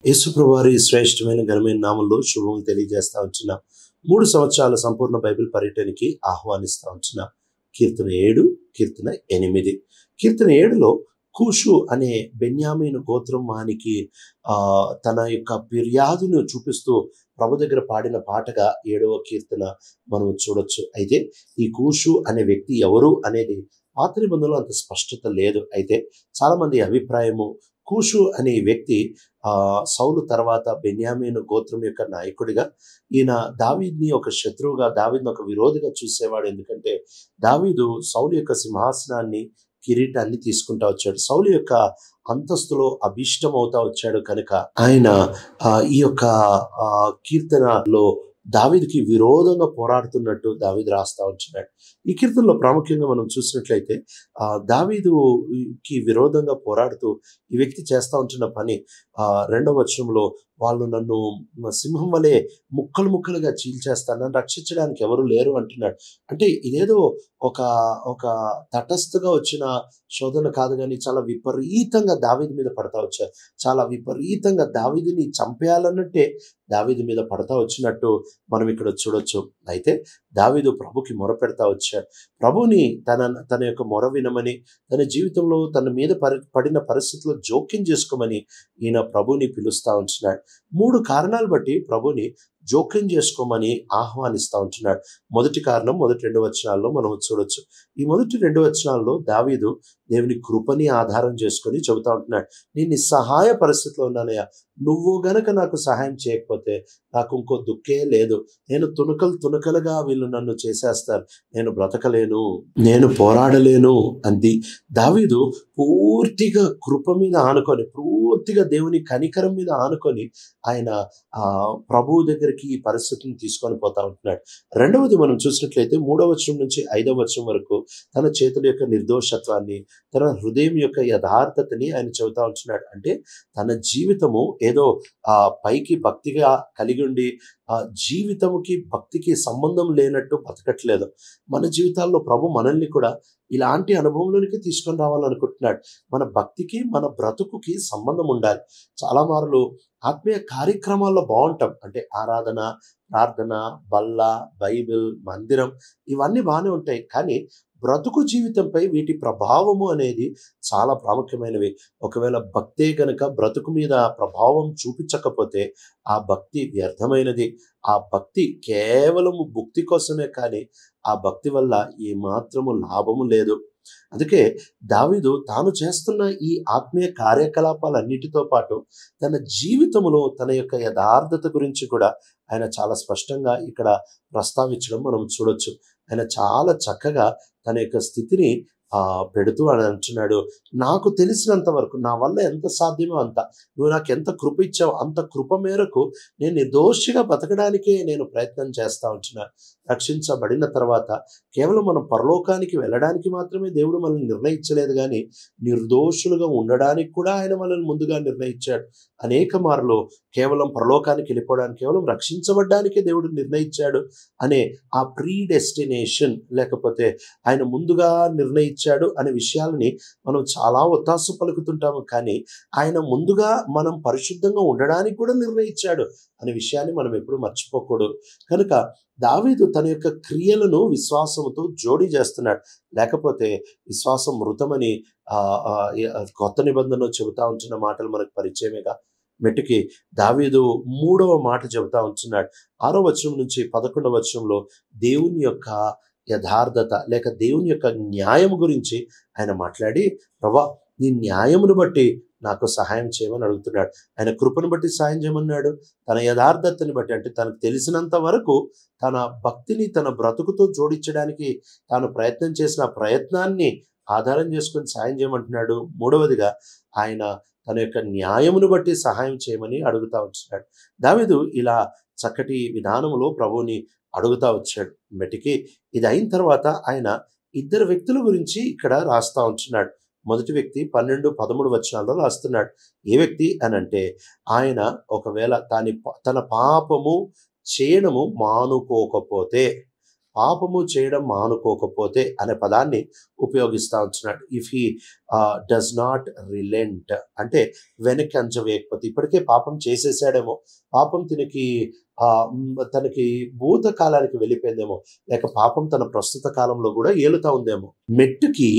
యేసుప్రభువారి శ్రేష్టమైన ఘనమైన నామంలో శుభములు తెలియజేస్తా ఉంటున్నా. 3 సంవత్సరాల సంపూర్ణ బైబిల్ పర్యటనకి ఆహ్వానిస్తా ఉంటున్నా. కీర్తన 7, కీర్తన 8. కీర్తన 7లో కూషు అనే బెన్యామీను గోత్రం వానికి తన యొక్క ఫిర్యాదును చూపిస్తూ ప్రభు దగ్గర పాడిన పాటగా 7వ కీర్తన మనం చూడొచ్చు. అయితే ఈ కూషు అనే వ్యక్తి ఎవరు అనేది పాత నిబంధనలో అంత స్పష్టత లేదు. అయితే చాలా మంది అభిప్రాయము కూషు అనే వ్యక్తి సౌలు తర్వాత బెన్యామీను గోత్రం యొక్క నాయకుడిగా, ఈయన దావీద్ని ఒక శత్రువుగా, దావీద్ని ఒక విరోధిగా చూసేవాడు. ఎందుకంటే దావీదు సౌలు యొక్క సింహాసనాన్ని, కిరీటాన్ని తీసుకుంటా వచ్చాడు. సౌలు యొక్క అంతస్తులో అభిష్టం అవుతా వచ్చాడు కనుక ఆయన ఈ యొక్క కీర్తనలో దావీదుకి విరోధంగా పోరాడుతున్నట్టు దావీదు రాస్తా ఉంటున్నాడు. ఈ కీర్తనలో ప్రాముఖ్యంగా మనం చూసినట్లయితే దావీదుకి విరోధంగా పోరాడుతూ ఈ వ్యక్తి చేస్తా ఉంటున్న పని 2వ వచనంలో వాళ్ళు నన్ను సింహం వలె ముక్కలు ముక్కలుగా చీల్చేస్తాను, నన్ను రక్షించడానికి ఎవరు లేరు అంటున్నాడు. అంటే ఇదేదో ఒక తటస్థగా వచ్చిన శోధన కాదు, కానీ చాలా విపరీతంగా దావీదు మీద పడతా వచ్చారు. చాలా విపరీతంగా దావీదుని చంపేయాలన్నట్టే దావీదు మీద పడతా వచ్చినట్టు మనం ఇక్కడ చూడొచ్చు. అయితే దావీదు ప్రభుకి మొర పెడతా వచ్చాడు. ప్రభుని తన యొక్క మొర వినమని, తన జీవితంలో తన మీద పడిన పరిస్థితుల్లో జోక్యం చేసుకోమని ఈయన ప్రభుని పిలుస్తా ఉంటున్నాడు. 3 కారణాలు బట్టి ప్రభుని జోక్యం చేసుకోమని ఆహ్వానిస్తూ ఉంటున్నాడు. మొదటి కారణం మొదటి 2 వచనాల్లో మనం చూడొచ్చు. ఈ మొదటి 2 వచనాల్లో దావీదు దేవుని కృపని ఆధారం చేసుకొని చెబుతా ఉంటున్నాడు. నేను నిస్సహాయ పరిస్థితిలో ఉన్నానయ్యా, నువ్వు గనక నాకు సహాయం చేయకపోతే నాకు ఇంకో దుఃఖే లేదు. నేను తునకలుగా వీళ్ళు నన్ను చేసేస్తారు, నేను బ్రతకలేను, నేను పోరాడలేను అంది. దావీదు పూర్తిగా కృప మీద ఆనుకొని, పూర్తిగా దేవుని కనికరం మీద ఆనుకొని ఆయన ప్రభువు దగ్గరికి ఈ పరిస్థితిని తీసుకొని పోతా ఉంటున్నాడు. రెండవది మనం చూసినట్లయితే 3వ వచనం నుంచి 5వ వచనం వరకు తన చేతుల యొక్క నిర్దోషత్వాన్ని, తన హృదయం యొక్క యథార్థతని ఆయన చెబుతా ఉంటున్నాడు. అంటే తన జీవితము ఏదో పైకి భక్తిగా కలిగి ఉండి జీవితముకి భక్తికి సంబంధం లేనట్టు బతకట్లేదు. మన జీవితాల్లో ప్రభు మనల్ని కూడా ఇలాంటి అనుభవంలోనికి తీసుకొని రావాలనుకుంటున్నాడు. మన భక్తికి మన బ్రతుకుకి సంబంధం ఉండాలి. చాలా మార్లు ఆత్మీయ కార్యక్రమాల్లో బాగుంటాం, అంటే ఆరాధన, ప్రార్థన, బల్ల, బైబిల్, మందిరం ఇవన్నీ బాగానే ఉంటాయి. కానీ బ్రతుకు జీవితంపై వీటి ప్రభావము అనేది చాలా ప్రాముఖ్యమైనవి. ఒకవేళ భక్తే గనక బ్రతుకు మీద ప్రభావం చూపించకపోతే ఆ భక్తి వ్యర్థమైనది. ఆ భక్తి కేవలము భుక్తి కోసమే, కానీ ఆ భక్తి వల్ల ఏమాత్రము లాభము లేదు. అందుకే దావీదు తాను చేస్తున్న ఈ ఆత్మీయ కార్యకలాపాలన్నిటితో పాటు తన జీవితంలో తన యొక్క యథార్థత గురించి కూడా ఆయన చాలా స్పష్టంగా ఇక్కడ ప్రస్తావించడం మనం చూడొచ్చు. ఆయన చాలా చక్కగా తన యొక్క స్థితిని పెడుతూ అని అంటున్నాడు. నాకు తెలిసినంత వరకు, నా వల్ల ఎంత సాధ్యమో అంత, నువ్వు నాకు ఎంత కృప ఇచ్చావు అంత కృప మేరకు నేను నిర్దోషిగా బతకడానికే నేను ప్రయత్నం చేస్తా ఉంటున్నాను. రక్షించబడిన తర్వాత కేవలం మనం పరలోకానికి వెళ్ళడానికి మాత్రమే దేవుడు మనల్ని నిర్ణయించలేదు, కానీ నిర్దోషులుగా ఉండడానికి కూడా ఆయన మనల్ని ముందుగా నిర్ణయించాడు. అనేక మార్లు కేవలం పరలోకానికి వెళ్ళిపోవడానికి, కేవలం రక్షించబడ్డానికే దేవుడు నిర్ణయించాడు అనే ఆ ప్రీ డెస్టినేషన్, లేకపోతే ఆయన ముందుగా నిర్ణయించాడు అనే విషయాలని మనం చాలా ఒత్తాసు పలుకుతుంటాము. కానీ ఆయన ముందుగా మనం పరిశుద్ధంగా ఉండడానికి కూడా నిర్ణయించాడు అనే విషయాన్ని మనం ఎప్పుడు మర్చిపోకూడదు. కనుక దావీదు తన యొక్క క్రియలను విశ్వాసంతో జోడీ చేస్తున్నాడు. లేకపోతే విశ్వాసం మృతమని కొత్త నిబంధనలో చెబుతా ఉంటున్న మాటలు మనకు పరిచయమేగా. మెట్టుకి దావీదు 3వ మాట చెబుతా ఉంటున్నాడు. 6వ వచనం నుంచి 11వ వచనంలో దేవుని యొక్క యథార్థత లేక దేవుని యొక్క న్యాయం గురించి ఆయన మాట్లాడి, ప్రభా నీ న్యాయమును బట్టి నాకు సహాయం చేయమని అడుగుతున్నాడు. ఆయన కృపను బట్టి సహాయం చేయమన్నాడు. తన యథార్థతని బట్టి, అంటే తనకు తెలిసినంత వరకు తన భక్తిని తన బ్రతుకుతో జోడించడానికి తాను ప్రయత్నం చేసిన ప్రయత్నాన్ని ఆధారం చేసుకొని సహాయం చేయమంటున్నాడు. 3వదిగా ఆయన తన యొక్క న్యాయమును బట్టి సహాయం చేయమని అడుగుతా ఉంటున్నాడు. దావీదు ఇలా చక్కటి విధానంలో ప్రభువుని అడుగుతా వచ్చాడు. మెటికి ఇది అయిన తర్వాత ఆయన 2 వ్యక్తుల గురించి ఇక్కడ రాస్తా ఉంటున్నాడు. మొదటి వ్యక్తి 12, 13 వచనాల్లో రాస్తున్నాడు. ఏ వ్యక్తి అనంటే, ఆయన ఒకవేళ తన పాపము చేయడము మానుకోకపోతే, పాపము చేయడం మానుకోకపోతే అనే పదాన్ని ఉపయోగిస్తా ఉంటున్నాడు. If he does not relent అంటే వెనక్కి అంచ వేయకపోతే, ఇప్పటికే పాపం చేసేసాడేమో, పాపం తనకి భూతకాలానికి వెళ్ళిపోయిందేమో, లేక పాపం తన ప్రస్తుత కాలంలో కూడా ఏలుతా ఉందేమో. మెట్టుకి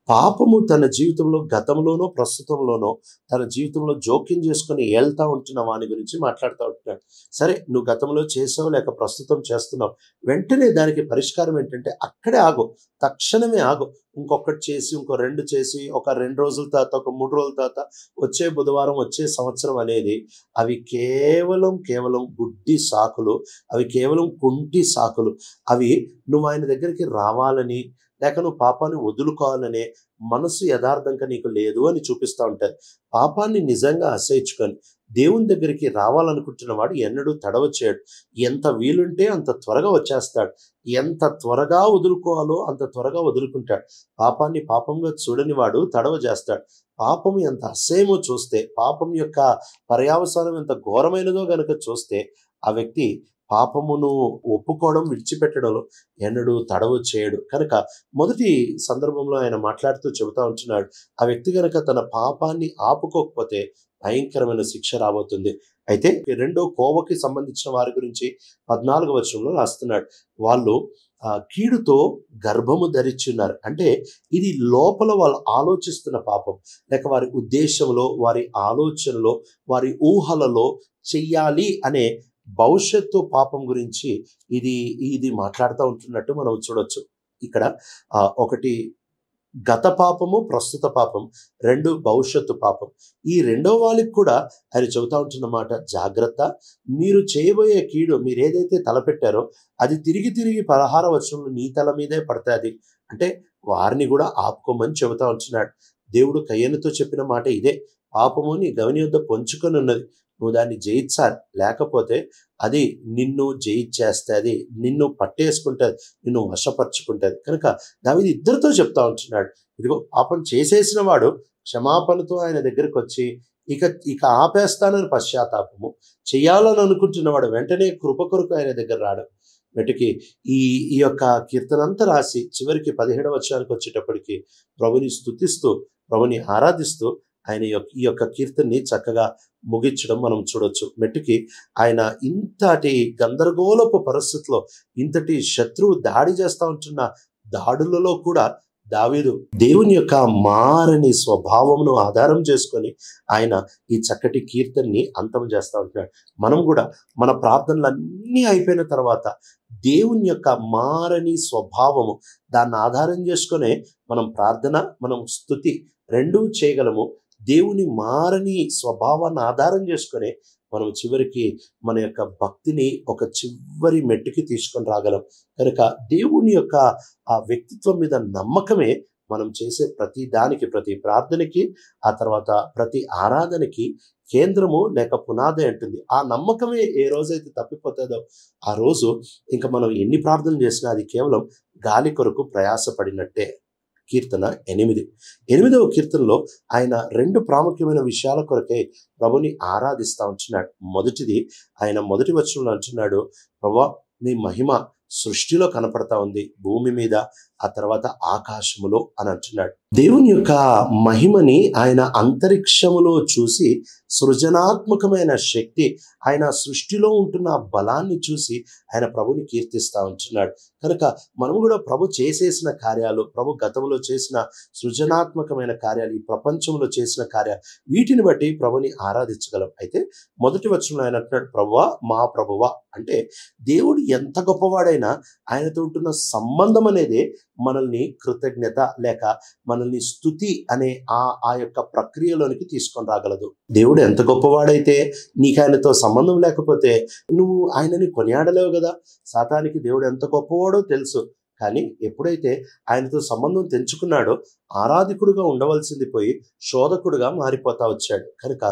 పాపము తన జీవితంలో గతంలోనో ప్రస్తుతంలోనో తన జీవితంలో జోక్యం చేసుకుని ఏళ్తా ఉంటున్న వాని గురించి మాట్లాడుతూ ఉంటున్నాడు. సరే, నువ్వు గతంలో చేసావు లేక ప్రస్తుతం చేస్తున్నావు, వెంటనే దానికి పరిష్కారం ఏంటంటే అక్కడే ఆగు, తక్షణమే ఆగు. ఇంకొకటి చేసి, ఇంకో 2 చేసి, ఒక 2 రోజుల తర్వాత, ఒక 3 రోజుల తర్వాత, వచ్చే బుధవారం, వచ్చే సంవత్సరం అనేది అవి కేవలం గుడ్డి సాకులు, అవి కేవలం కుంటి సాకులు. అవి నువ్వు ఆయన దగ్గరికి రావాలని లేక నువ్వు పాపాన్ని వదులుకోవాలనే మనసు యథార్థంగా నీకు లేదు అని చూపిస్తూ ఉంటారు. పాపాన్ని నిజంగా అసహించుకొని దేవుని దగ్గరికి రావాలనుకుంటున్న వాడు ఎన్నడూ తడవ చేయడు. ఎంత వీలుంటే అంత త్వరగా వచ్చేస్తాడు. ఎంత త్వరగా వదులుకోవాలో అంత త్వరగా వదులుకుంటాడు. పాపాన్ని పాపంగా చూడని వాడు తడవ చేస్తాడు. పాపం ఎంత అసహ్యమో చూస్తే, పాపం యొక్క పర్యావసానం ఎంత ఘోరమైనదో గనుక చూస్తే, ఆ వ్యక్తి పాపమును ఒప్పుకోవడం, విడిచిపెట్టడంలో ఎన్నడూ తడవు చేయడు. కనుక మొదటి సందర్భంలో ఆయన మాట్లాడుతూ చెబుతా ఉంటున్నాడు, ఆ వ్యక్తి కనుక తన పాపాన్ని ఆపుకోకపోతే భయంకరమైన శిక్ష రాబోతుంది. అయితే రెండో కోవకి సంబంధించిన వారి గురించి 14వ వచనంలో రాస్తున్నాడు. వాళ్ళు కీడుతో గర్భము ధరిచున్నారు. అంటే ఇది లోపల వాళ్ళు ఆలోచిస్తున్న పాపం, లేక వారి ఉద్దేశంలో, వారి ఆలోచనలో, వారి ఊహలలో చెయ్యాలి అనే భవిష్యత్తు పాపం గురించి ఇది మాట్లాడుతూ ఉంటున్నట్టు మనం చూడొచ్చు. ఇక్కడ ఒకటి గత పాపము, ప్రస్తుత పాపం, 2 భవిష్యత్తు పాపం. ఈ రెండో వాళ్ళకి కూడా ఆయన చెబుతా ఉంటున్న మాట, జాగ్రత్త, మీరు చేయబోయే కీడు, మీరు ఏదైతే తలపెట్టారో అది తిరిగి 16వ వచనంలో నీ తల మీదే పడుతుంది. అంటే వారిని కూడా ఆపుకోమని చెబుతా ఉంటున్నాడు. దేవుడు కయ్యనుతో చెప్పిన మాట ఇదే, పాపము నీ గవని యొద్ద పొంచుకొని ఉన్నది, నువ్వు దాన్ని జయించాలి, లేకపోతే అది నిన్ను జయించేస్తుంది, నిన్ను పట్టేసుకుంటుంది, నిన్ను వశపరుచుకుంటుంది. కనుక దావీదు ఇద్దరితో చెప్తా ఉంటున్నాడు, ఇదిగో పాపం చేసేసిన వాడు క్షమాపణతో ఆయన దగ్గరికి వచ్చి ఇక ఆపేస్తానని పశ్చాత్తాపము చేయాలని అనుకుంటున్నవాడు వెంటనే కృప కొరకు ఆయన దగ్గర రాడు. వెటికి ఈ యొక్క కీర్తనంతా రాసి చివరికి 17వ వచనానికి వచ్చేటప్పటికి ప్రభుని స్తుతిస్తూ, ప్రభుని ఆరాధిస్తూ ఆయన ఈ యొక్క కీర్తనని చక్కగా ముగించడం మనం చూడొచ్చు. మెట్టుకి ఆయన ఇంతటి గందరగోళపు పరిస్థితిలో, ఇంతటి శత్రువు దాడి చేస్తూ ఉంటున్న దాడులలో కూడా దావీదు దేవుని యొక్క మారని స్వభావమును ఆధారం చేసుకొని ఆయన ఈ చక్కటి కీర్తనని అంతం చేస్తూ ఉంటున్నాడు. మనం కూడా మన ప్రార్థనలన్నీ అయిపోయిన తర్వాత దేవుని యొక్క మారని స్వభావము, దాన్ని ఆధారం చేసుకునే మనం ప్రార్థన, మనం స్తుతి రెండూ చేయగలము. దేవుని మారని స్వభావాన్ని ఆధారం చేసుకొని మనం చివరికి మన యొక్క భక్తిని ఒక చివరి మెట్టుకి తీసుకొని రాగలం. కనుక దేవుని యొక్క ఆ వ్యక్తిత్వం మీద నమ్మకమే మనం చేసే ప్రతి దానికి, ప్రతి ప్రార్థనకి, ఆ తర్వాత ప్రతి ఆరాధనకి కేంద్రము లేక పునాది అంటుంది. ఆ నమ్మకమే ఏ రోజైతే తప్పిపోతుందో ఆ రోజు ఇంకా మనం ఎన్ని ప్రార్థనలు చేసినా అది కేవలం గాలి కొరకు ప్రయాసపడినట్టే. కీర్తన 8వ కీర్తనలో ఆయన 2 ప్రాముఖ్యమైన విషయాల కొరకే ప్రభుని ఆరాధిస్తా ఉంటున్నాడు. మొదటిది, ఆయన మొదటి వచనంలో అంటున్నాడు, ప్రభువా నీ మహిమ సృష్టిలో కనపడతా ఉంది, భూమి మీద, ఆ తర్వాత ఆకాశములో అని అంటున్నాడు. దేవుని యొక్క మహిమని ఆయన అంతరిక్షములో చూసి, సృజనాత్మకమైన శక్తి, ఆయన సృష్టిలో ఉంటున్న బలాన్ని చూసి ఆయన ప్రభుని కీర్తిస్తా ఉంటున్నాడు. కనుక మనం కూడా ప్రభు చేసేసిన కార్యాలు, ప్రభు గతంలో చేసిన సృజనాత్మకమైన కార్యాలు, ఈ ప్రపంచంలో చేసిన కార్యాలు, వీటిని బట్టి ప్రభుని ఆరాధించగలం. అయితే మొదటి వచనంలో ఆయన అంటున్నాడు, ప్రభువా మా ప్రభువా. అంటే దేవుడు ఎంత గొప్పవాడైనా ఆయనతో ఉంటున్న సంబంధం అనేది మనల్ని కృతజ్ఞత లేక మనల్ని స్తుతి అనే ఆ యొక్క ప్రక్రియలోనికి తీసుకొని రాగలదు. దేవుడు ఎంత గొప్పవాడైతే నీకు ఆయనతో సంబంధం లేకపోతే నువ్వు ఆయనని కొనియాడలేవు కదా. సాతానికి దేవుడు ఎంత గొప్పవాడో తెలుసు, కానీ ఎప్పుడైతే ఆయనతో సంబంధం తెంచుకున్నాడో ఆరాధికుడుగా ఉండవలసింది పోయి శోధకుడుగా మారిపోతా వచ్చాడు. కనుక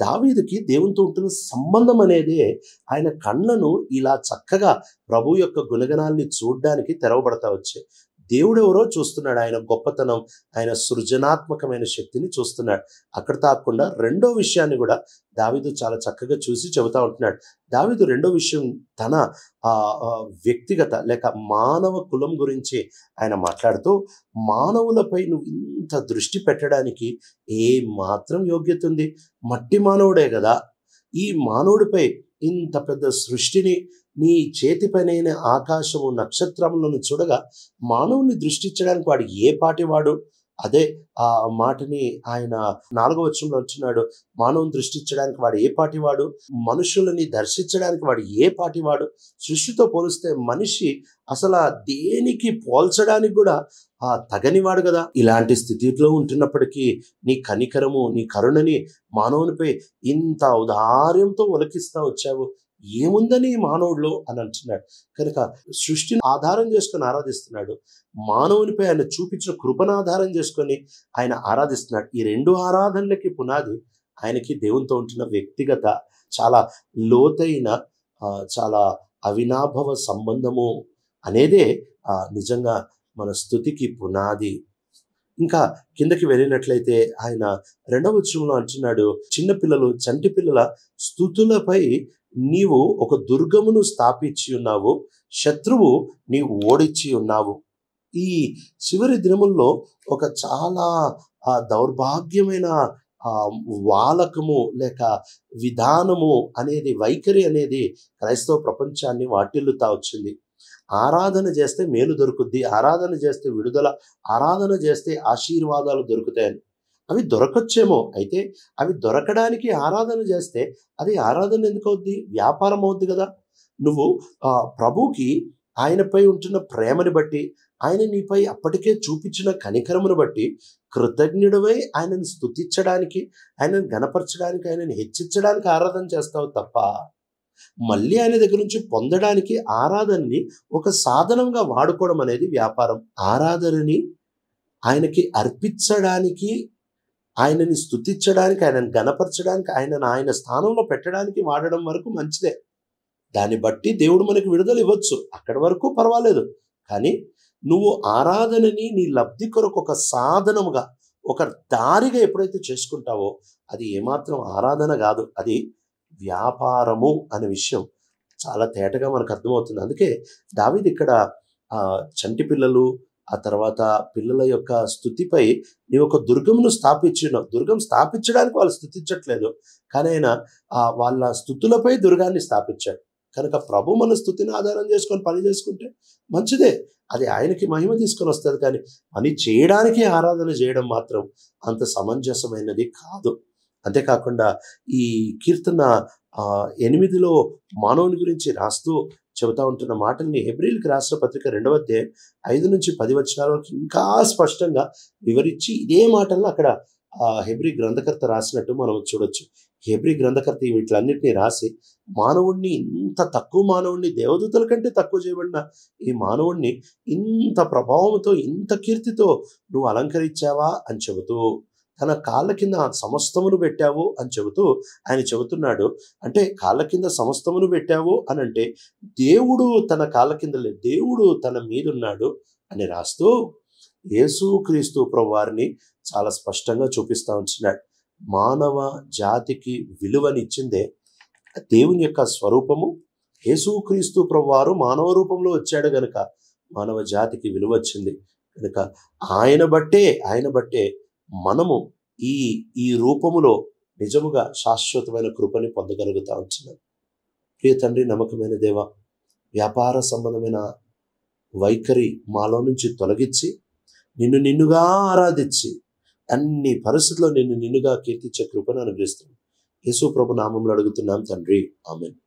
దావీదుకి దేవునితో ఉంటున్న సంబంధం అనేది ఆయన కళ్ళను ఇలా చక్కగా ప్రభు యొక్క గుణగణాల్ని చూడడానికి తెరవబడతా వచ్చాయి. దేవుడెవరో చూస్తున్నాడు. ఆయన గొప్పతనం, ఆయన సృజనాత్మకమైన శక్తిని చూస్తున్నాడు. అక్కడ తాకుండా రెండో విషయాన్ని కూడా దావీదు చాలా చక్కగా చూసి చెబుతా ఉంటున్నాడు. దావీదు రెండో విషయం తన వ్యక్తిగత లేక మానవ కులం గురించి ఆయన మాట్లాడుతూ, మానవులపై నువ్వు ఇంత దృష్టి పెట్టడానికి ఏ మాత్రం యోగ్యత ఉంది? మట్టి మానవుడే కదా. ఈ మానవుడిపై ఇంత పెద్ద సృష్టిని, నీ చేతిపైన ఆకాశము నక్షత్రములను చూడగా మానవుని దృష్టించడానికి వాడు ఏ పాటివాడు? అదే ఆ మాటని ఆయన 4వ వచనంలో అంటున్నాడు, మానవుని దృష్టించడానికి వాడు ఏ పాటివాడు? మనుషులని దర్శించడానికి వాడు ఏ పాటివాడు? సృష్టితో పోలిస్తే మనిషి అసలు దేనికి పోల్చడానికి కూడా తగనివాడు కదా. ఇలాంటి స్థితిలో ఉంటున్నప్పటికీ నీ కనికరము, నీ కరుణని మానవునిపై ఇంత ఔదార్యంతో ఒలకిస్తా వచ్చావు. ఏముందని మానవుడిలో అని అంటున్నాడు. కనుక సృష్టిని ఆధారం చేసుకొని ఆరాధిస్తున్నాడు. మానవునిపై ఆయన చూపించిన కృపను ఆధారం చేసుకొని ఆయన ఆరాధిస్తున్నాడు. ఈ రెండు ఆరాధనలకి పునాది ఆయనకి దేవునితో ఉంటున్న వ్యక్తిగత చాలా లోతైన చాలా అవినాభావ సంబంధము అనేదే నిజంగా మన స్తుతికి పునాది. ఇంకా కిందకి వెళ్ళినట్లయితే ఆయన 2వ వచనంలో అంటున్నాడు, చిన్నపిల్లలు చంటి పిల్లల స్తుతులపై నీవు ఒక దుర్గమును స్థాపించి ఉన్నావు, శత్రువు నీవు ఓడించి ఉన్నావు. ఈ చివరి దినముల్లో ఒక చాలా దౌర్భాగ్యమైన వాలకము లేక విధానము అనేది, వైఖరి అనేది క్రైస్తవ ప్రపంచాన్ని వాటిల్లుతా వచ్చింది. ఆరాధన చేస్తే మేలు దొరుకుద్ది, ఆరాధన చేస్తే విడుదల, ఆరాధన చేస్తే ఆశీర్వాదాలు దొరుకుతాయని. అవి దొరకొచ్చేమో, అయితే అవి దొరకడానికి ఆరాధన చేస్తే అది ఆరాధన ఎందుకు అవుద్ది? వ్యాపారం అవుద్ది కదా. నువ్వు ప్రభుకి ఆయనపై ఉంటున్న ప్రేమని బట్టి, ఆయన నీపై అప్పటికే చూపించిన కనికరమును బట్టి కృతజ్ఞుడివై ఆయనను స్తుతించడానికి, ఆయనను గణపరచడానికి, ఆయనను హెచ్చించడానికి ఆరాధన చేస్తావు తప్ప మళ్ళీ ఆయన దగ్గర నుంచి పొందడానికి ఆరాధనని ఒక సాధనంగా వాడుకోవడం అనేది వ్యాపారం. ఆరాధనని ఆయనకి అర్పించడానికి, ఆయనని స్తుతించడానికి, ఆయనను గణపరచడానికి, ఆయన స్థానంలో పెట్టడానికి వాడడం వరకు మంచిదే. దాన్ని బట్టి దేవుడు మనకి విడుదల ఇవ్వచ్చు, అక్కడి వరకు పర్వాలేదు. కానీ నువ్వు ఆరాధనని నీ లబ్ధి కొరకు ఒక సాధనముగా, ఒక దారిగా ఎప్పుడైతే చేసుకుంటావో అది ఏమాత్రం ఆరాధన కాదు, అది వ్యాపారము అనే విషయం చాలా తేటగా మనకు అర్థమవుతుంది. అందుకే దావీదు ఇక్కడ చంటి పిల్లలు, ఆ తర్వాత పిల్లల యొక్క స్తుతిపై నీవు ఒక దుర్గమును స్థాపించినావు. దుర్గం స్థాపించడానికి వాళ్ళు స్తుతించట్లేదు, కానీ ఆయన వాళ్ళ స్తుతులపై దుర్గాన్ని స్థాపించాడు. కనుక ప్రభు మన స్తుతిని ఆధారం చేసుకొని పని చేసుకుంటే మంచిదే, అది ఆయనకి మహిమ తీసుకొని వస్తుంది. కానీ పని చేయడానికి ఆరాధన చేయడం మాత్రం అంత సమంజసమైనది కాదు. అంతేకాకుండా ఈ కీర్తన 8లో మానవుని గురించి రాస్తూ చెబుతా ఉంటున్న మాటల్ని హెబ్రీయులకు రాసిన పత్రిక 2వ అధ్యాయం 5 నుంచి 10 వచనాల వరకు ఇంకా స్పష్టంగా వివరించి ఇదే మాటలను అక్కడ హెబ్రీ గ్రంథకర్త రాసినట్టు మనం చూడొచ్చు. హెబ్రీ గ్రంథకర్త వీటిలన్నింటినీ రాసి మానవుణ్ణి, ఇంత తక్కువ మానవుణ్ణి, దేవదూతల కంటే తక్కువ చేయబడిన ఈ మానవుణ్ణి ఇంత ప్రభావంతో, ఇంత కీర్తితో నువ్వు అలంకరించావా అని చెబుతూ, తన కాళ్ళ కింద సమస్తమును పెట్టావు అని చెబుతూ ఆయన చెబుతున్నాడు. అంటే కాళ్ళ కింద సమస్తమును పెట్టావు అని అంటే దేవుడు తన కాళ్ళ కింద లేదు, దేవుడు తన మీద ఉన్నాడు అని రాస్తూ యేసుక్రీస్తు ప్రభువారిని చాలా స్పష్టంగా చూపిస్తా ఉంటున్నాడు. మానవ జాతికి విలువనిచ్చిందే దేవుని యొక్క స్వరూపము. యేసుక్రీస్తు ప్రభువారు మానవ రూపంలో వచ్చాడు గనుక మానవ జాతికి విలువ వచ్చింది. కనుక ఆయన బట్టే మనము ఈ రూపములో నిజముగా శాశ్వతమైన కృపని పొందగలుగుతా ఉంటున్నాం. ప్రియ తండ్రి, నమ్మకమైన దేవ, వ్యాపార సంబంధమైన వైఖరి మాలో నుంచి తొలగించి నిన్నుగా ఆరాధించి అన్ని పరిస్థితుల్లో నిన్నుగా కీర్తించే కృపను అనుగ్రహిస్తున్నాం. యేసు ప్రభు నామంలో అడుగుతున్నాం తండ్రి, ఆమేన్.